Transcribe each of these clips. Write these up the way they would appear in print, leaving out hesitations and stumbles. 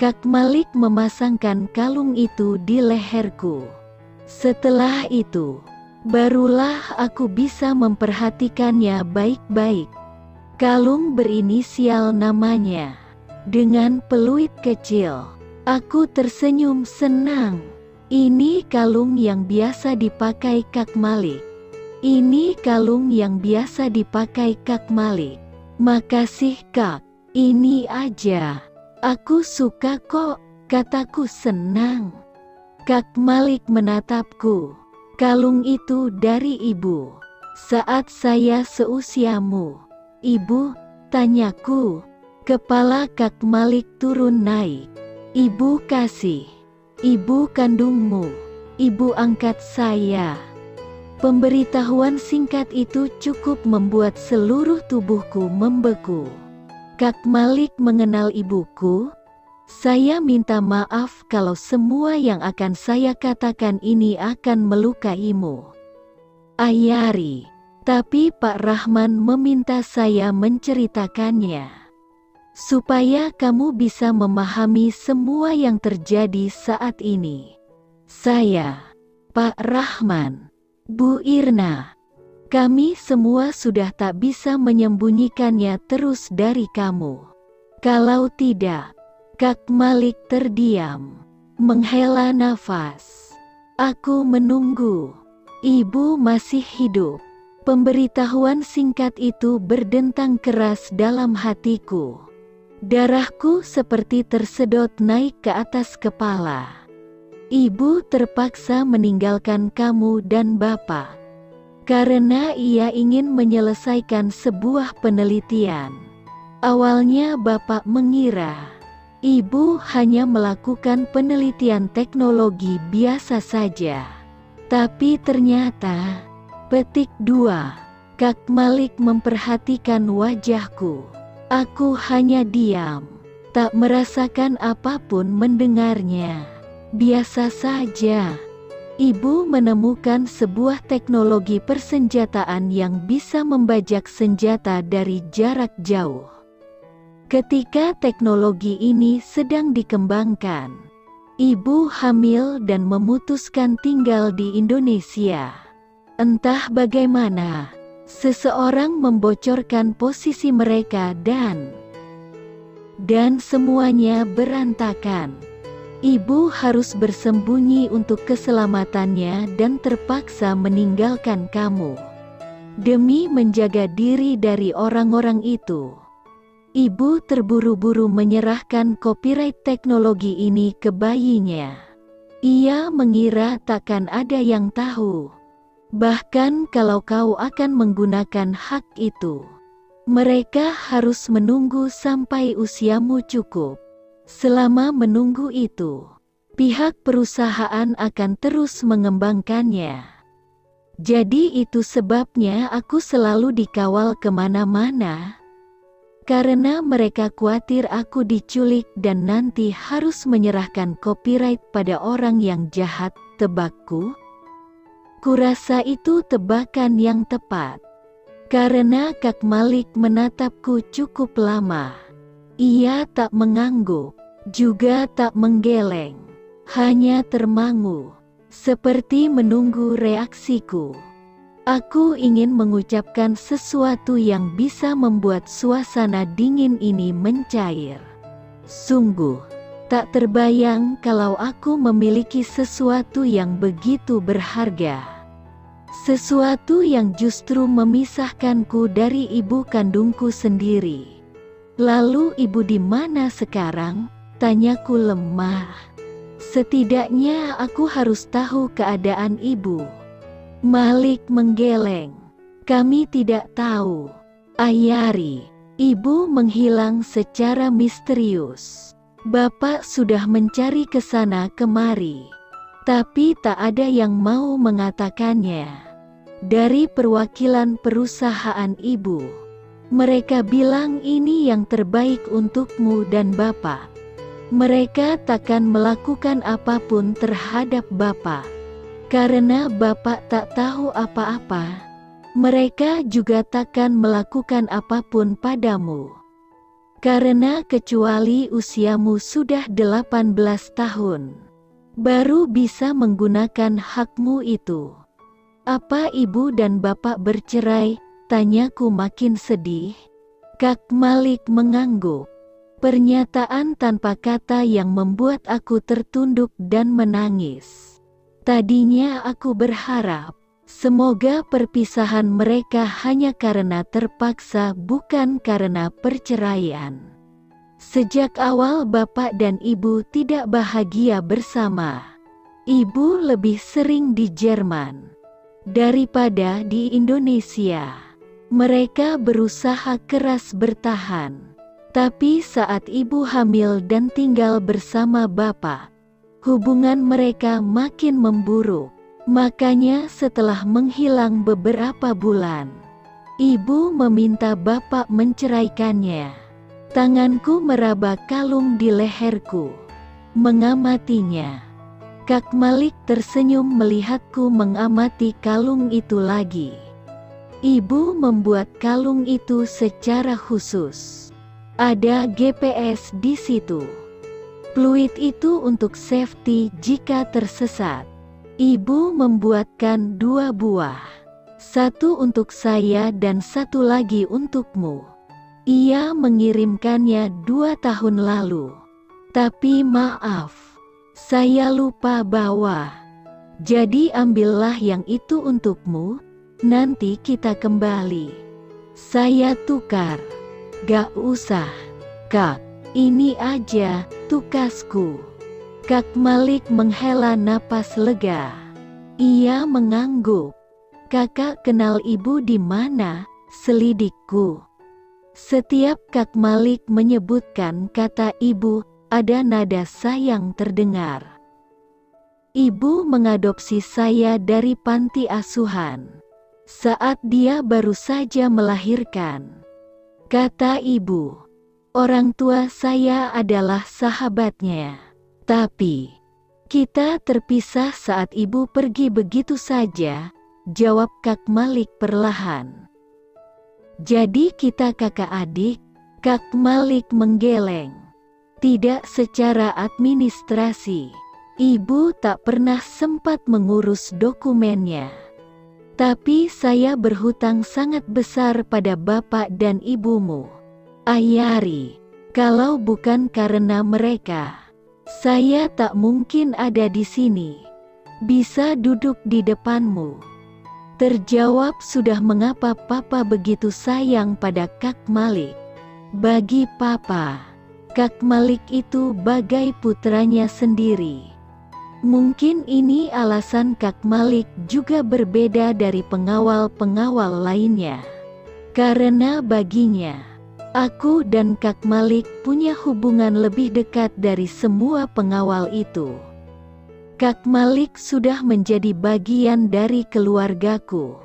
Kak Malik memasangkan kalung itu di leherku. Setelah itu, barulah aku bisa memperhatikannya baik-baik. Kalung berinisial namanya. Dengan peluit kecil, aku tersenyum senang. Ini kalung yang biasa dipakai Kak Malik. Ini kalung yang biasa dipakai Kak Malik. Makasih Kak, ini aja. Aku suka kok, kataku senang. Kak Malik menatapku. Kalung itu dari ibu. Saat saya seusiamu. Ibu, tanyaku. Kepala Kak Malik turun naik. Ibu kasih. Ibu kandungmu. Ibu angkat saya. Pemberitahuan singkat itu cukup membuat seluruh tubuhku membeku. Kak Malik mengenal ibuku. Saya minta maaf kalau semua yang akan saya katakan ini akan melukaimu, Ayari. Tapi Pak Rahman meminta saya menceritakannya, supaya kamu bisa memahami semua yang terjadi saat ini. Saya, Pak Rahman, Bu Irna, kami semua sudah tak bisa menyembunyikannya terus dari kamu. Kalau tidak, Kak Malik terdiam, menghela nafas. Aku menunggu. Ibu masih hidup. Pemberitahuan singkat itu berdentang keras dalam hatiku. Darahku seperti tersedot naik ke atas kepala. Ibu terpaksa meninggalkan kamu dan Bapak karena ia ingin menyelesaikan sebuah penelitian. Awalnya Bapak mengira ibu hanya melakukan penelitian teknologi biasa saja. Tapi ternyata, petik 2, Kak Malik memperhatikan wajahku. Aku hanya diam, tak merasakan apapun mendengarnya. Biasa saja. Ibu menemukan sebuah teknologi persenjataan yang bisa membajak senjata dari jarak jauh. Ketika teknologi ini sedang dikembangkan, ibu hamil dan memutuskan tinggal di Indonesia. Entah bagaimana, seseorang membocorkan posisi mereka dan semuanya berantakan. Ibu harus bersembunyi untuk keselamatannya dan terpaksa meninggalkan kamu. Demi menjaga diri dari orang-orang itu, ibu terburu-buru menyerahkan copyright teknologi ini ke bayinya. Ia mengira takkan ada yang tahu. Bahkan kalau kau akan menggunakan hak itu, mereka harus menunggu sampai usiamu cukup. Selama menunggu itu, pihak perusahaan akan terus mengembangkannya. Jadi itu sebabnya aku selalu dikawal kemana-mana. Karena mereka khawatir aku diculik dan nanti harus menyerahkan copyright pada orang yang jahat, tebakku. Kurasa itu tebakan yang tepat. Karena Kak Malik menatapku cukup lama. Ia tak mengangguk, juga tak menggeleng. Hanya termangu, seperti menunggu reaksiku. Aku ingin mengucapkan sesuatu yang bisa membuat suasana dingin ini mencair. Sungguh, tak terbayang kalau aku memiliki sesuatu yang begitu berharga. Sesuatu yang justru memisahkanku dari ibu kandungku sendiri. Lalu ibu di mana sekarang? Tanyaku lemah. Setidaknya aku harus tahu keadaan ibu. Malik menggeleng. Kami tidak tahu, Ayari. Ibu menghilang secara misterius. Bapak sudah mencari ke sana kemari, tapi tak ada yang mau mengatakannya. Dari perwakilan perusahaan ibu, mereka bilang ini yang terbaik untukmu dan Bapak. Mereka takkan melakukan apapun terhadap Bapak. Karena Bapak tak tahu apa-apa, mereka juga takkan melakukan apapun padamu. Karena kecuali usiamu sudah 18 tahun, baru bisa menggunakan hakmu itu. Apa ibu dan bapak bercerai? Tanyaku makin sedih. Kak Malik mengangguk. Pernyataan tanpa kata yang membuat aku tertunduk dan menangis. Tadinya aku berharap, semoga perpisahan mereka hanya karena terpaksa bukan karena perceraian. Sejak awal bapak dan ibu tidak bahagia bersama. Ibu lebih sering di Jerman daripada di Indonesia. Mereka berusaha keras bertahan. Tapi saat ibu hamil dan tinggal bersama bapak, hubungan mereka makin memburuk. Makanya setelah menghilang beberapa bulan, ibu meminta bapak menceraikannya. Tanganku meraba kalung di leherku, mengamatinya. Kak Malik tersenyum melihatku mengamati kalung itu lagi. Ibu membuat kalung itu secara khusus. Ada GPS di situ. Fluid itu untuk safety jika tersesat. Ibu membuatkan 2 buah. 1 untuk saya dan 1 lagi untukmu. Ia mengirimkannya 2 tahun lalu. Tapi maaf, saya lupa bawa. Jadi ambillah yang itu untukmu, nanti kita kembali. Saya tukar. Gak usah, Kak. Ini aja, tukasku. Kak Malik menghela napas lega. Ia mengangguk. Kakak kenal ibu di mana? Selidikku. Setiap Kak Malik menyebutkan kata ibu, ada nada sayang terdengar. Ibu mengadopsi saya dari panti asuhan saat dia baru saja melahirkan. Kata ibu, orang tua saya adalah sahabatnya. Tapi, kita terpisah saat ibu pergi begitu saja, jawab Kak Malik perlahan. Jadi kita kakak adik? Kak Malik menggeleng. Tidak secara administrasi. Ibu tak pernah sempat mengurus dokumennya. Tapi saya berhutang sangat besar pada bapak dan ibumu, Ayari. Kalau bukan karena mereka, saya tak mungkin ada di sini, bisa duduk di depanmu. Terjawab sudah mengapa papa begitu sayang pada Kak Malik. Bagi papa, Kak Malik itu bagai putranya sendiri. Mungkin ini alasan Kak Malik juga berbeda dari pengawal-pengawal lainnya. Karena baginya, aku dan Kak Malik punya hubungan lebih dekat dari semua pengawal itu. Kak Malik sudah menjadi bagian dari keluargaku.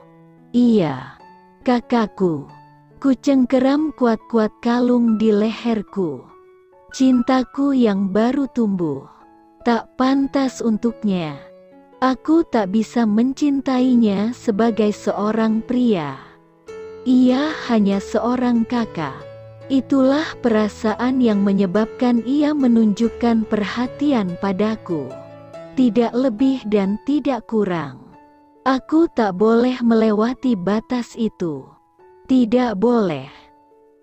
Iya, kakakku. Ku cengkeram kuat-kuat kalung di leherku. Cintaku yang baru tumbuh. Tak pantas untuknya. Aku tak bisa mencintainya sebagai seorang pria. Ia hanya seorang kakak. Itulah perasaan yang menyebabkan ia menunjukkan perhatian padaku. Tidak lebih dan tidak kurang. Aku tak boleh melewati batas itu. Tidak boleh.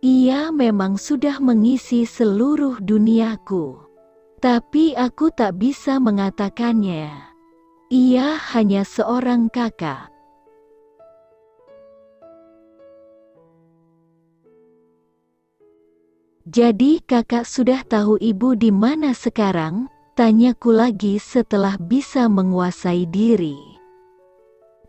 Ia memang sudah mengisi seluruh duniaku. Tapi aku tak bisa mengatakannya. Ia hanya seorang kakak. Jadi kakak sudah tahu ibu di mana sekarang? Tanyaku lagi setelah bisa menguasai diri.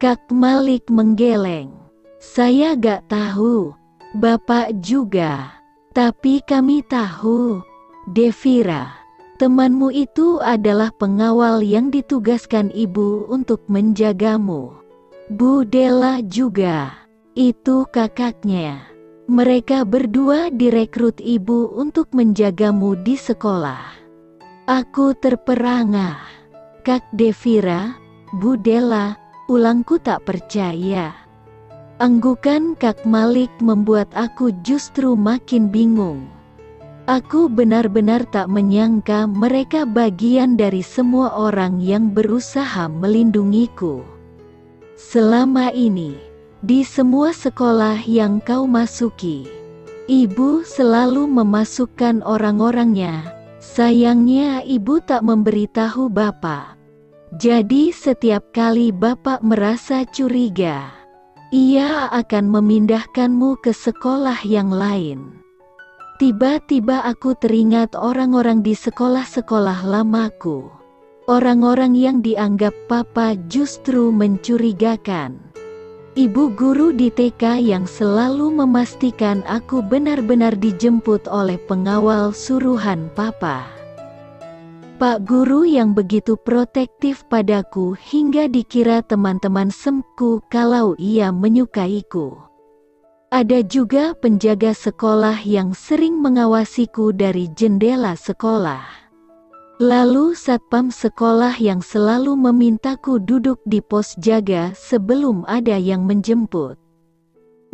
Kak Malik menggeleng. Saya gak tahu. Bapak juga. Tapi kami tahu. Devira. Temanmu itu adalah pengawal yang ditugaskan ibu untuk menjagamu. Bu Della juga. Itu kakaknya. Mereka berdua direkrut ibu untuk menjagamu di sekolah. Aku terperangah. Kak Devira, Bu Della, ulangku tak percaya. Anggukan Kak Malik membuat aku justru makin bingung. Aku benar-benar tak menyangka mereka bagian dari semua orang yang berusaha melindungiku. Selama ini, di semua sekolah yang kau masuki, ibu selalu memasukkan orang-orangnya. Sayangnya ibu tak memberitahu bapak. Jadi setiap kali bapak merasa curiga, ia akan memindahkanmu ke sekolah yang lain. Tiba-tiba aku teringat orang-orang di sekolah-sekolah lamaku. Orang-orang yang dianggap papa justru mencurigakan. Ibu guru di TK yang selalu memastikan aku benar-benar dijemput oleh pengawal suruhan papa. Pak guru yang begitu protektif padaku hingga dikira teman-teman semku kalau ia menyukaiku. Ada juga penjaga sekolah yang sering mengawasiku dari jendela sekolah. Lalu satpam sekolah yang selalu memintaku duduk di pos jaga sebelum ada yang menjemput.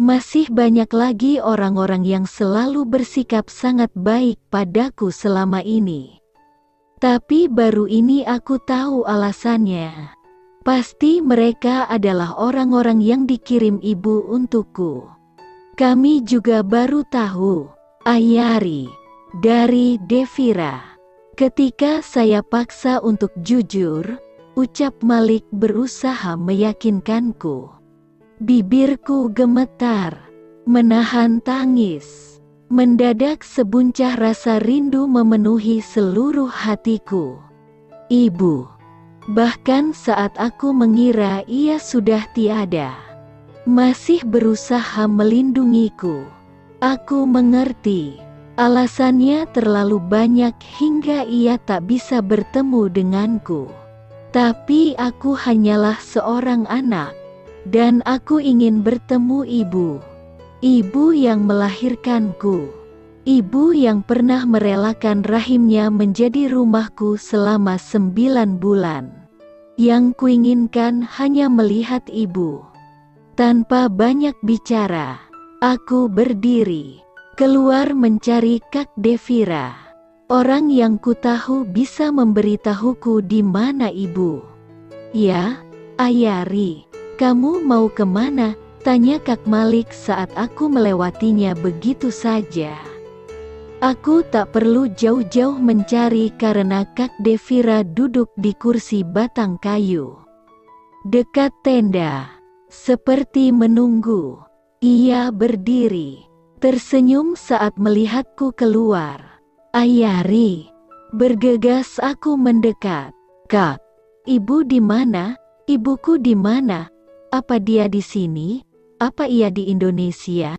Masih banyak lagi orang-orang yang selalu bersikap sangat baik padaku selama ini. Tapi baru ini aku tahu alasannya. Pasti mereka adalah orang-orang yang dikirim ibu untukku. Kami juga baru tahu, Ayari, dari Devira. Ketika saya paksa untuk jujur, ucap Malik berusaha meyakinkanku. Bibirku gemetar, menahan tangis. Mendadak sebuncah rasa rindu memenuhi seluruh hatiku. Ibu, bahkan saat aku mengira ia sudah tiada, masih berusaha melindungiku. Aku mengerti, alasannya terlalu banyak hingga ia tak bisa bertemu denganku. Tapi aku hanyalah seorang anak, dan aku ingin bertemu ibu. Ibu yang melahirkanku. Ibu yang pernah merelakan rahimnya menjadi rumahku selama 9 bulan. Yang kuinginkan hanya melihat ibu. Tanpa banyak bicara, aku berdiri, keluar mencari Kak Devira. Orang yang kutahu bisa memberitahuku di mana ibu. Ya, Ayari, kamu mau kemana? Tanya Kak Malik saat aku melewatinya begitu saja. Aku tak perlu jauh-jauh mencari karena Kak Devira duduk di kursi batang kayu dekat tenda. Seperti menunggu, ia berdiri, tersenyum saat melihatku keluar. Ayari, bergegas aku mendekat. Kak, ibu di mana? Ibuku di mana? Apa dia di sini? Apa ia di Indonesia?